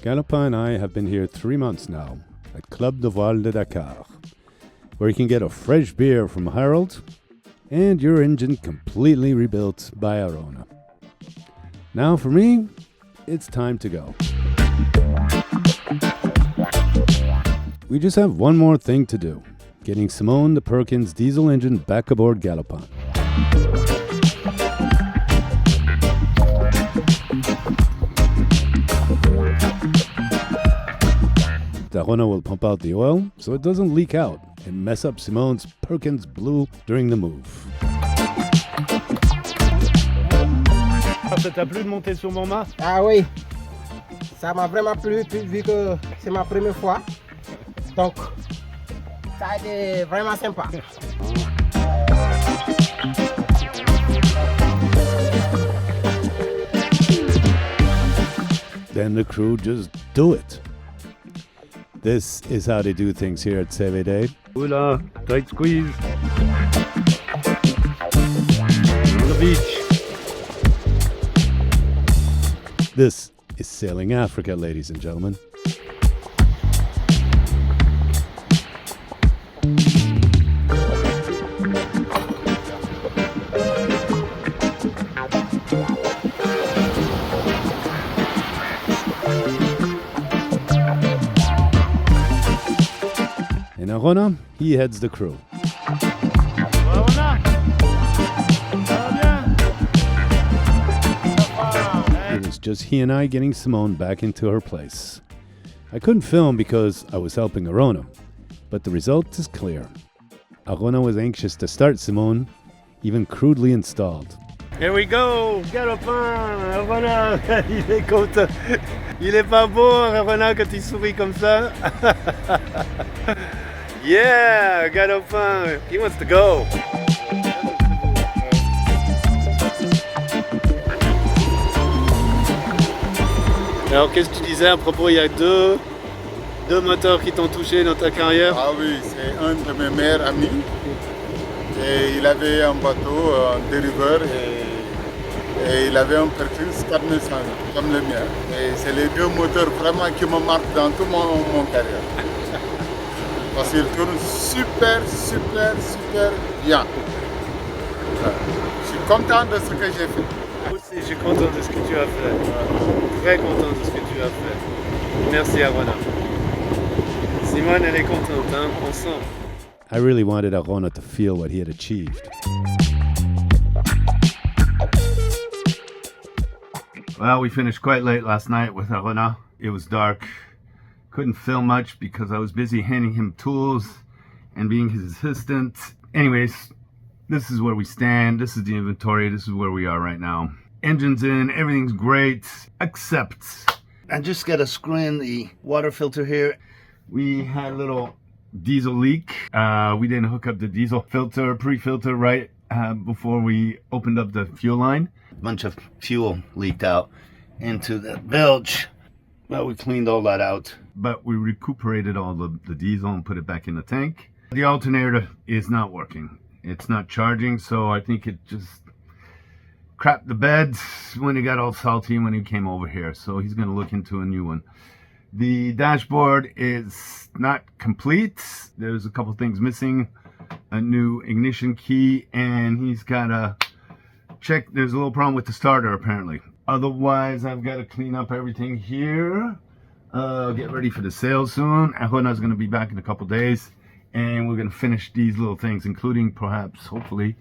Galopin and I have been here 3 months now at Club de Voile de Dakar, where you can get a fresh beer from Harold and your engine completely rebuilt by Arona. Now for me, it's time to go. We just have one more thing to do, getting Simone the Perkins Diesel engine back aboard Galopin. Arona will pump out the oil so it doesn't leak out and mess up Simone's Perkins Blue during the move. Ça t'a plu de monter sur mon mât? Ah oui, ça m'a vraiment plu vu que c'est ma première fois. Donc, ça a été vraiment sympa. Then the crew just do it. This is how they do things here at CVD. Oula, tight squeeze. On the beach. This is Sailing Africa, ladies and gentlemen. And Arona, he heads the crew. It was just he and I getting Simone back into her place. I couldn't film because I was helping Arona, but the result is clear. Arona was anxious to start Simone, even crudely installed. Here we go, Galopin, Arona, il est content. Il est pas beau, Arona, quand il sourit comme ça. Yeah, Galopin, he wants to go. Alors, qu'est-ce que tu disais à propos, il y a deux moteurs qui t'ont touché dans ta carrière? Ah oui, c'est un de mes meilleurs amis. Et il avait un bateau, un dériveur, et il avait un Perkins 4500 comme le mien. Et c'est les deux moteurs vraiment qui me marquent dans toute mon carrière. Parce qu'il tourne super bien. Je suis content de ce que j'ai fait. Moi aussi, je suis content de ce que tu as fait. Très content de ce que tu as fait. Merci Arona. Simone, elle est contente, hein, on sent. I really wanted Arona to feel what he had achieved. Well, we finished quite late last night with Arona. It was dark. Couldn't film much because I was busy handing him tools and being his assistant. Anyways, this is where we stand. This is the inventory. This is where we are right now. Engine's in, everything's great, except I just got to screw in the water filter here. We had a little diesel leak. We didn't hook up the diesel filter, pre-filter right before we opened up the fuel line. A bunch of fuel leaked out into the bilge. Well, we cleaned all that out, but we recuperated all the diesel and put it back in the tank. The alternator is not working. It's not charging, so I think it just crapped the bed when it got all salty when he came over here. So he's going to look into a new one. The dashboard is not complete. There's a couple things missing, a new ignition key, and he's got to check. There's a little problem with the starter apparently. Otherwise, I've got to clean up everything here. Get ready for the sail soon. Arona's going to be back in a couple days, and we're going to finish these little things, including perhaps, hopefully,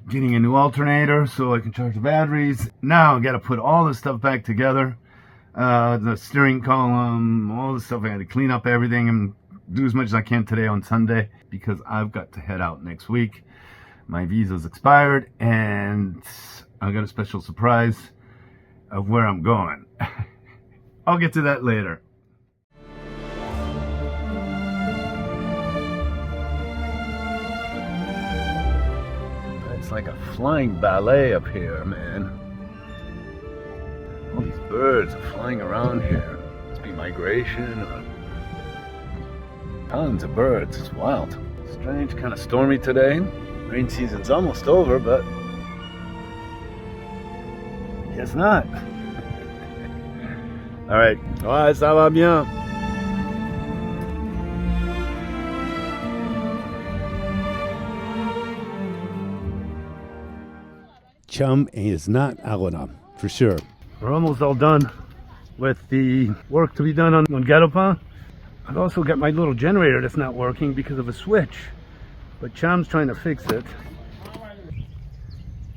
getting a new alternator so I can charge the batteries. Now I got to put all this stuff back together. The steering column, all this stuff. I got to clean up everything and do as much as I can today on Sunday because I've got to head out next week. My visa's expired, and I got a special surprise of where I'm going. I'll get to that later. It's like a flying ballet up here, man. All these birds are flying around here. Must be migration or tons of birds. It's wild. Strange, kind of stormy today. Rain season's almost over, but guess not. All right. Ouais, ça va bien. Chum is not Arona, for sure. We're almost all done with the work to be done on Galopin. I've also got my little generator that's not working because of a switch, but Chum's trying to fix it.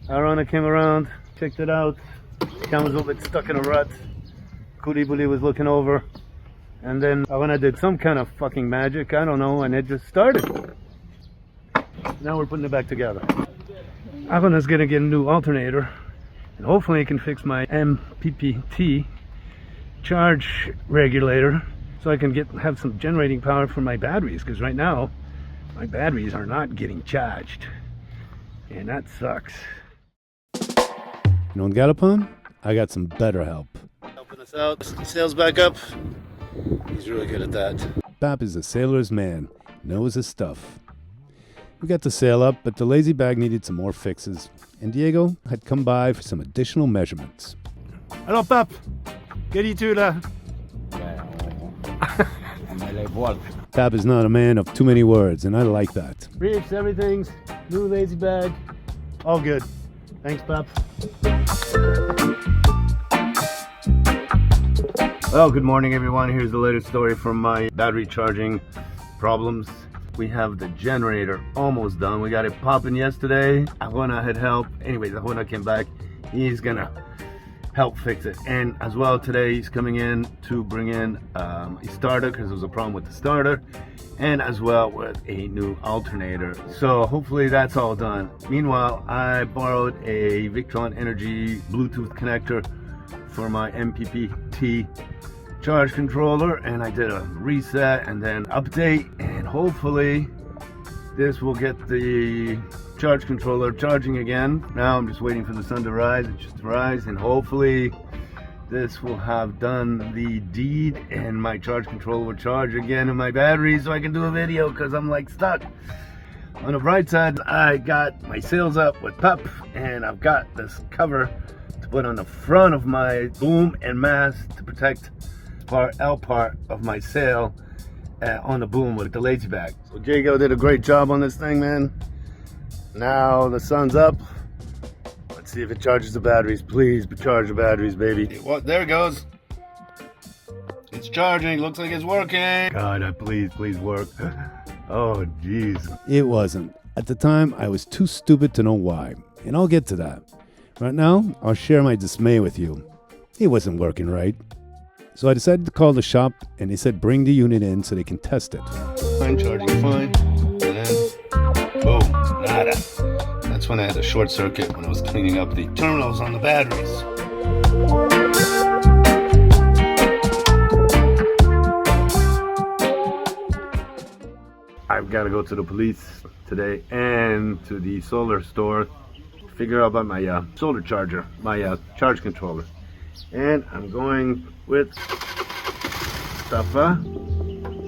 Arona came around, checked it out. Chum was a little bit stuck in a rut. Kuribuli was looking over, and then Arona did some kind of fucking magic, I don't know, and it just started. Now we're putting it back together. Arona's gonna get a new alternator, and hopefully it can fix my MPPT charge regulator so I can have some generating power for my batteries, because right now my batteries are not getting charged, and that sucks. You know, in Galopin, I got some better help. Helping us out. Sails back up. He's really good at that. Pap is a sailor's man, knows his stuff. We got the sail up, but the lazy bag needed some more fixes, and Diego had come by for some additional measurements. Alors Pap, que dis-tu là? Pap is not a man of too many words, and I like that. Reefs, everything's new lazy bag. All good. Thanks, Pap. Well, good morning, everyone. Here's the latest story from my battery charging problems. We have the generator almost done. We got it popping yesterday. Arona had help. Anyways, Arona came back. He's gonna help fix it. And as well, today he's coming in to bring in a starter, because there was a problem with the starter, and as well with a new alternator. So hopefully that's all done. Meanwhile, I borrowed a Victron Energy Bluetooth connector for my MPPT charge controller, and I did a reset and then update, and hopefully this will get the charge controller charging again. Now I'm just waiting for the sun to rise. It should rise, and hopefully this will have done the deed, and my charge controller will charge again in my battery so I can do a video, because I'm like stuck. On the bright side, I got my sails up with Pep, and I've got this cover to put on the front of my boom and mast to protect L part of my sail on the boom with the lazy bag. So Jago did a great job on this thing, man. Now the sun's up. Let's see if it charges the batteries. Please charge the batteries, baby. What? There it goes. It's charging. Looks like it's working. God, please work. Oh, jeez. It wasn't. At the time, I was too stupid to know why, and I'll get to that. Right now, I'll share my dismay with you. It wasn't working right. So I decided to call the shop, and they said bring the unit in so they can test it. Fine, charging fine. And then, boom, nada. That's when I had a short circuit when I was cleaning up the terminals on the batteries. I've got to go to the police today and to the solar store to figure out about my solar charger, my charge controller. And I'm going with Tafa,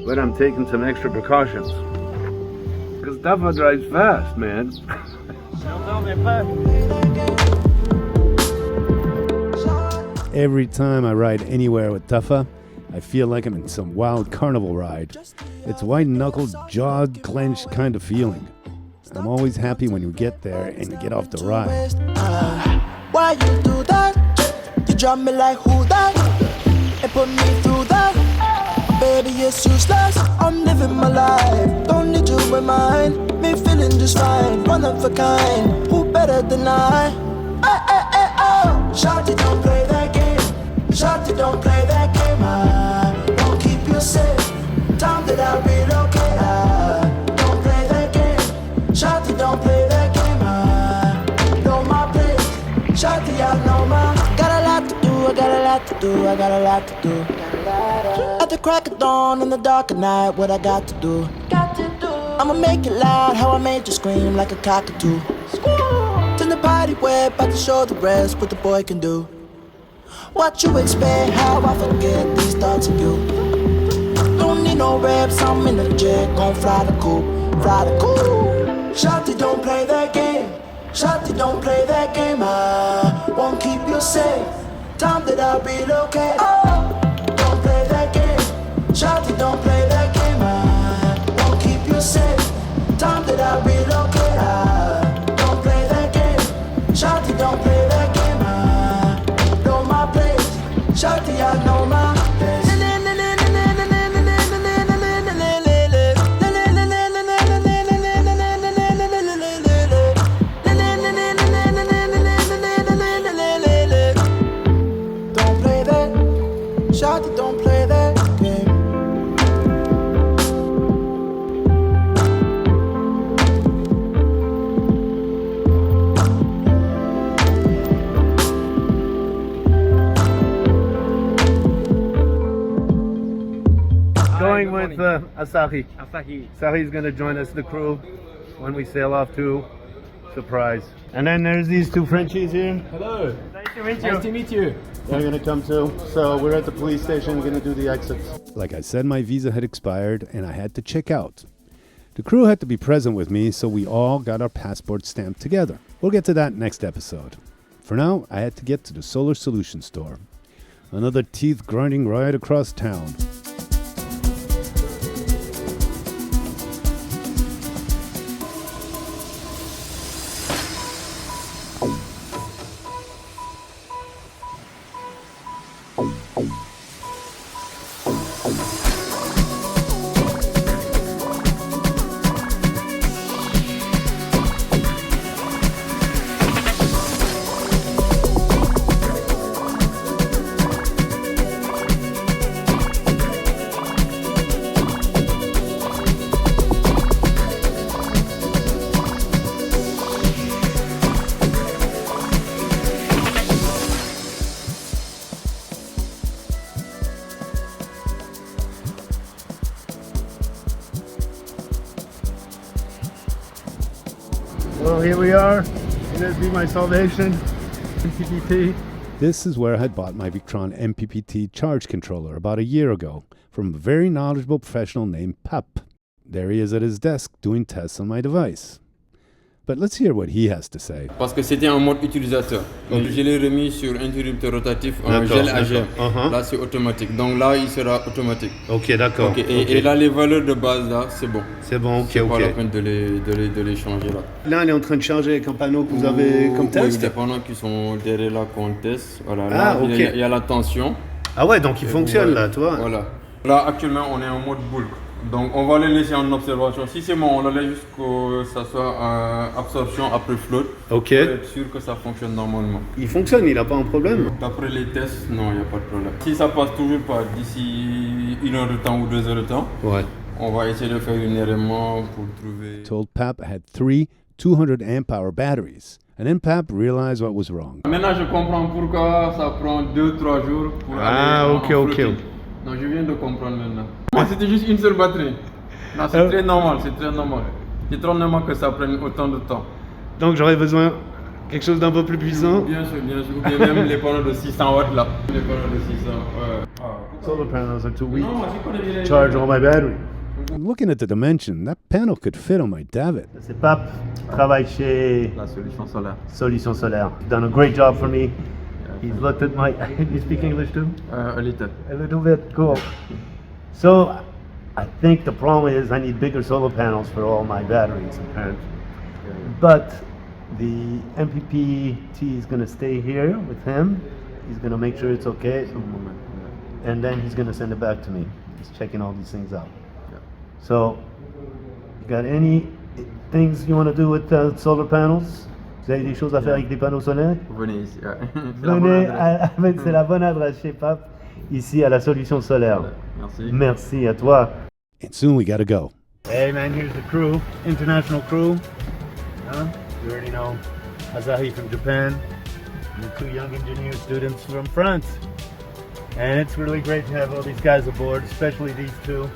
but I'm taking some extra precautions, because Tafa drives fast, man. Every time I ride anywhere with Tafa, I feel like I'm in some wild carnival ride. It's white-knuckled, jaw-clenched kind of feeling. I'm always happy when you get there and you get off the ride. Why you do that? You drop me like who that? And put me through that. Baby, it's useless. I'm living my life. Don't need you in mind. Me feeling just fine. One of a kind. Who better than I? Oh. Shawty, don't play that game. Shawty, don't play that game. I won't keep you safe. Time that I relocate. I don't play that game. Shawty, don't play that game. I know my place. Shawty, I know my. Got a lot to do. I got a lot to do. I got a lot to do. At the crack of dawn in the dark of night, what I got to do? I'ma make it loud, how I made you scream like a cockatoo. Turn the party way, about to show the rest what the boy can do. What you expect, how I forget these thoughts of you. Don't need no reps, I'm in the jet, gon' fly the coop, fly the coop. Shawty, don't play that game. Shawty, don't play that game. I won't keep you safe. Time that I relocate. Oh. Shawty, don't play that game, I won't keep you safe. Time that I relocate, I don't play that game. Shawty, don't play that game, I know my place. Shawty, I know my place. Don't play that, Shawty, don't play that game. Going with Asahi. Asahi's going to join us, the crew, when we sail off too. Surprise. And then there's these two Frenchies here. Hello. Nice to meet you. Nice to meet you. They're going to come too. So we're at the police station, going to do the exits. Like I said, my visa had expired and I had to check out. The crew had to be present with me, so we all got our passports stamped together. We'll get to that next episode. For now, I had to get to the Solar Solution store. Another teeth-grinding ride across town. Well, here we are. This be my salvation. MPPT. This is where I had bought my Victron MPPT charge controller about a year ago from a very knowledgeable professional named Pap. There he is at his desk doing tests on my device. But let's hear what he has to say. Parce que c'était un mode utilisateur. Donc je l'ai remis sur interrupteur rotatif en gel AGM. Là c'est automatique. Donc là il sera automatique. Ok, d'accord. Okay. Et là les valeurs de base là c'est bon. C'est bon, ok, c'est pas la peine de les changer là. Là, il est en train de charger avec un panneau que vous avez comme test. Oui, des panneaux qui sont derrière là qu'on teste. Voilà, là, il y a la tension. Ah ouais, donc il fonctionne là, tu vois. Voilà. Là actuellement on est en mode bulk. Donc on va le laisser en observation. Si c'est bon, on le laisse jusqu'à ce que ça soit absorption après flotte. Ok. Pour être sûr que ça fonctionne normalement. Il fonctionne, il n'a pas un problème. D'après les tests, non, il n'y a pas de problème. Si ça passe toujours pas d'ici 1 heure de temps ou 2 heures de temps, ouais. On va essayer de faire une errement pour trouver. Told Pap had 3 200 amp hour batteries. And then Pap realized what was wrong. Maintenant je comprends pourquoi ça prend 2-3 jours pour aller en floating. Non, je viens de comprendre maintenant. Moi, c'était juste une seule batterie. Non, c'est très normal, c'est très normal. C'est trop normal que ça prenne autant de temps. Donc, j'aurais besoin quelque chose d'un peu plus puissant. Bien sûr, bien sûr. Ou bien même les panneaux de 600 watts là. Les panneaux de 600, ouais. Solar panels are too weak. Non, c'est pas les charge all my battery. Looking at the dimension, that panel could fit on my David. C'est Pap qui travaille chez La solution solaire. Solution Solaire. He's done a great job for me. He's looked at my... You speak English too? A little. A little bit, cool. So, I think the problem is I need bigger solar panels for all my batteries, apparently. But the MPPT is going to stay here with him. He's going to make sure it's okay. And then he's going to send it back to me. He's checking all these things out. So, you got any things you want to do with solar panels? Vous avez des choses à faire avec des panneaux solaires? Venez ici. Venez, c'est la bonne adresse chez Pap, ici à la Solution Solaire. Merci. Merci à toi. And soon we gotta go. Hey man, here's the crew, international crew. You already know Asahi from Japan, and the 2 young engineer students from France. And it's really great to have all these guys aboard, especially these 2.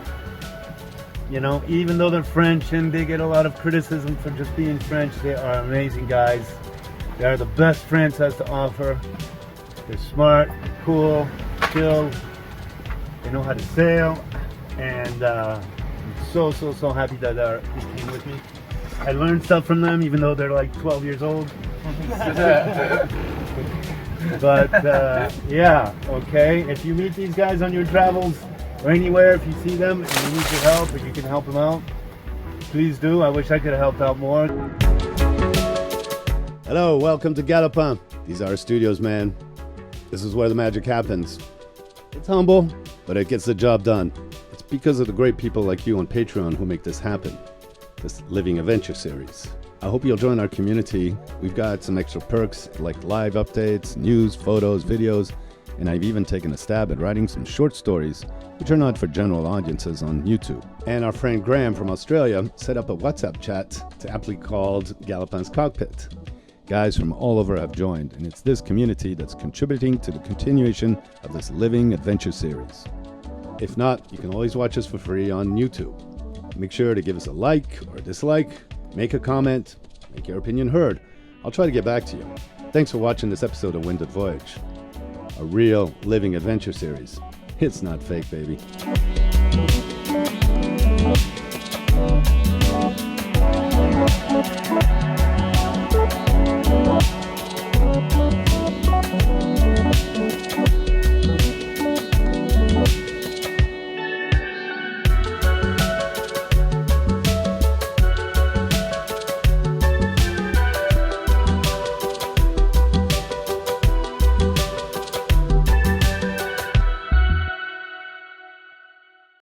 You know, even though they're French and they get a lot of criticism for just being French, they are amazing guys. They are the best France has to offer. They're smart, cool, chill. They know how to sail. And I'm so happy that they came with me. I learned stuff from them, even though they're like 12 years old. But yeah, okay. If you meet these guys on your travels, or anywhere, if you see them and you need your help, if you can help them out, please do. I wish I could have helped out more. Hello, welcome to Galopin. These are our studios, man. This is where the magic happens. It's humble, but it gets the job done. It's because of the great people like you on Patreon who make this happen. This Living Adventure series. I hope you'll join our community. We've got some extra perks like live updates, news, photos, videos, and I've even taken a stab at writing some short stories which are not for general audiences on YouTube. And our friend Graham from Australia set up a WhatsApp chat to aptly called Galopin's Cockpit. Guys from all over have joined, and it's this community that's contributing to the continuation of this Living Adventure series. If not, you can always watch us for free on YouTube. Make sure to give us a like or a dislike, make a comment, make your opinion heard. I'll try to get back to you. Thanks for watching this episode of Voyage, a real Living Adventure series. It's not fake, baby.